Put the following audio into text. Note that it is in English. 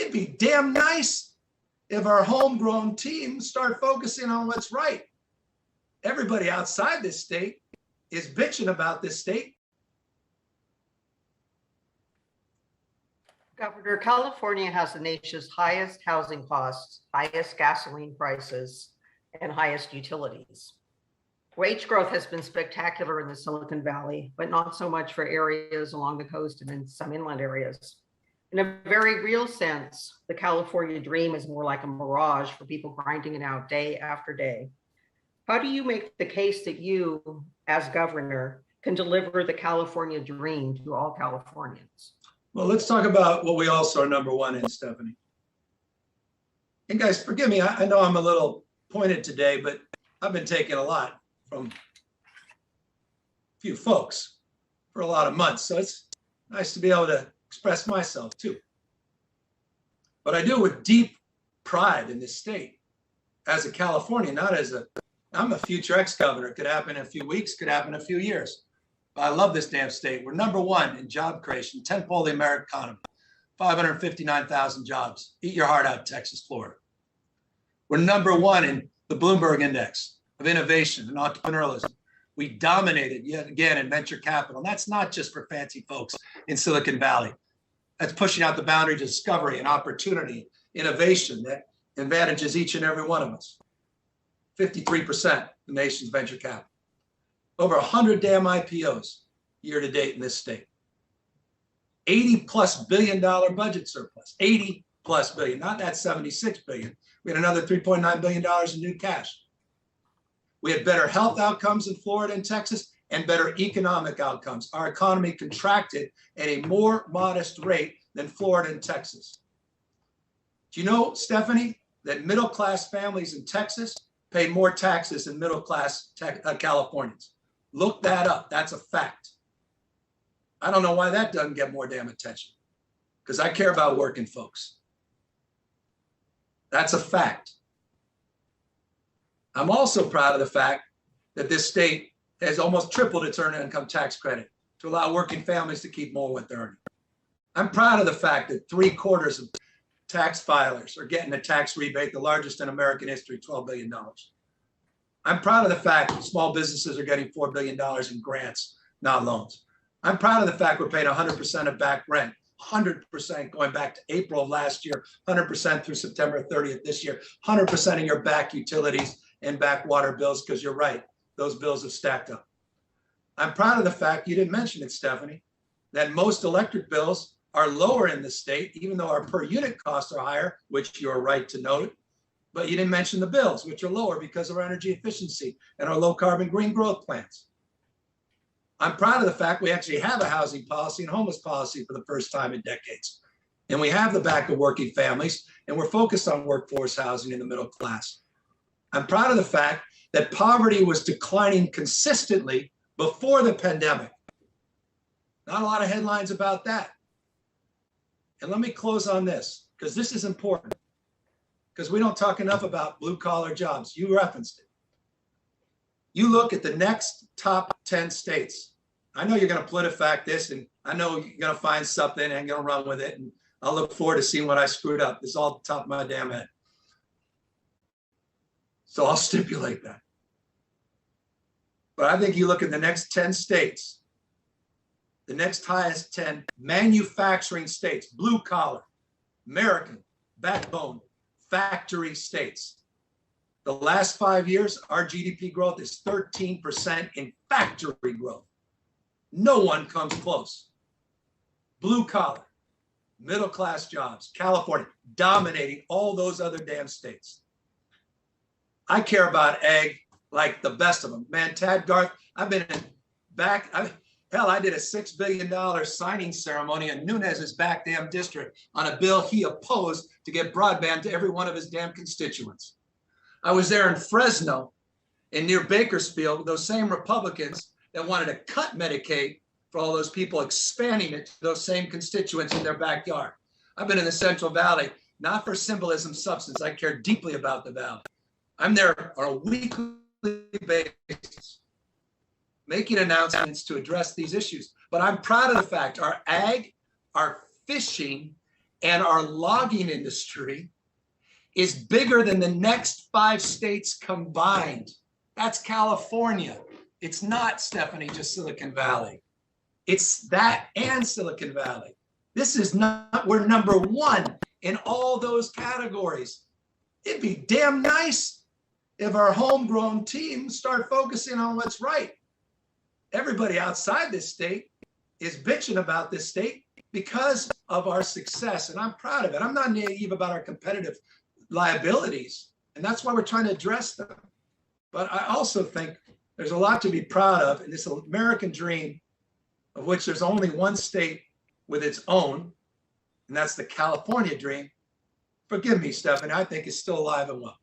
it'd be damn nice if our homegrown teams start focusing on what's right. Everybody outside this state is bitching about this state. Governor, California has the nation's highest housing costs, highest gasoline prices, and highest utilities. Wage growth has been spectacular in the Silicon Valley, but not so much for areas along the coast and in some inland areas. In a very real sense, the California dream is more like a mirage for people grinding it out day after day. How do you make the case that you, as governor, can deliver the California dream to all Californians? Well, let's talk about what we also are number one in, Stephanie. And guys, forgive me, I know I'm a little pointed today, but I've been taking a lot from a few folks for a lot of months. So it's nice to be able to express myself too. But I do it with deep pride in this state as a Californian, not as I'm a future ex-governor. It could happen in a few weeks, could happen in a few years. But I love this damn state. We're number one in job creation, 10th pole of the American economy, 559,000 jobs. Eat your heart out, Texas, Florida. We're number one in the Bloomberg Index of innovation and entrepreneurialism. We dominated yet again in venture capital. And that's not just for fancy folks in Silicon Valley. That's pushing out the boundary to discovery and opportunity, innovation that advantages each and every one of us. 53% the nation's venture capital. Over 100 damn IPOs year to date in this state. $80+ billion budget surplus. 80+ billion, not that 76 billion. We had another $3.9 billion in new cash. We had better health outcomes in Florida and Texas and better economic outcomes. Our economy contracted at a more modest rate than Florida and Texas. Do you know, Stephanie, that middle-class families in Texas pay more taxes than middle-class Californians? Look that up. That's a fact. I don't know why that doesn't get more damn attention, because I care about working folks. That's a fact. I'm also proud of the fact that this state has almost tripled its earned income tax credit to allow working families to keep more what they're earning. I'm proud of the fact that 3/4 of tax filers are getting a tax rebate, the largest in American history, $12 billion. I'm proud of the fact that small businesses are getting $4 billion in grants, not loans. I'm proud of the fact we're paying 100% of back rent, 100% going back to April of last year, 100% through September 30th this year, 100% of your back utilities and back water bills, because you're right, those bills have stacked up. I'm proud of the fact, you didn't mention it, Stephanie, that most electric bills are lower in the state, even though our per unit costs are higher, which you're right to note. But you didn't mention the bills, which are lower because of our energy efficiency and our low carbon green growth plans. I'm proud of the fact we actually have a housing policy and homeless policy for the first time in decades. And we have the back of working families, and we're focused on workforce housing in the middle class. I'm proud of the fact that poverty was declining consistently before the pandemic. Not a lot of headlines about that. And let me close on this, because this is important, because we don't talk enough about blue collar jobs. You referenced it. You look at the next top 10 states. I know you're going to PolitiFact this, and I know you're going to find something and going to run with it. And I'll look forward to seeing what I screwed up. It's all at the top of my damn head. So I'll stipulate that. But I think you look at the next 10 states, the next highest 10 manufacturing states, blue collar, American, backbone, factory states. The last 5 years, our GDP growth is 13% in factory growth. No one comes close. Blue collar, middle class jobs, California, dominating all those other damn states. I care about ag like the best of them. Man, Tad Garth, I've been back. Hell, I did a $6 billion signing ceremony in Nunez's back damn district on a bill he opposed to get broadband to every one of his damn constituents. I was there in Fresno and near Bakersfield with those same Republicans that wanted to cut Medicaid for all those people, expanding it to those same constituents in their backyard. I've been in the Central Valley, not for symbolism, substance. I care deeply about the Valley. I'm there on a weekly basis, making announcements to address these issues. But I'm proud of the fact our ag, our fishing, and our logging industry is bigger than the next 5 states combined. That's California. It's not, Stephanie, just Silicon Valley. It's that and Silicon Valley. This is not, we're number 1 in all those categories. It'd be damn nice if our homegrown teams start focusing on what's right. Everybody outside this state is bitching about this state because of our success, and I'm proud of it. I'm not naive about our competitive liabilities, and that's why we're trying to address them. But I also think there's a lot to be proud of in this American dream, of which there's only one state with its own, and that's the California dream. Forgive me, Stephanie, I think it's still alive and well.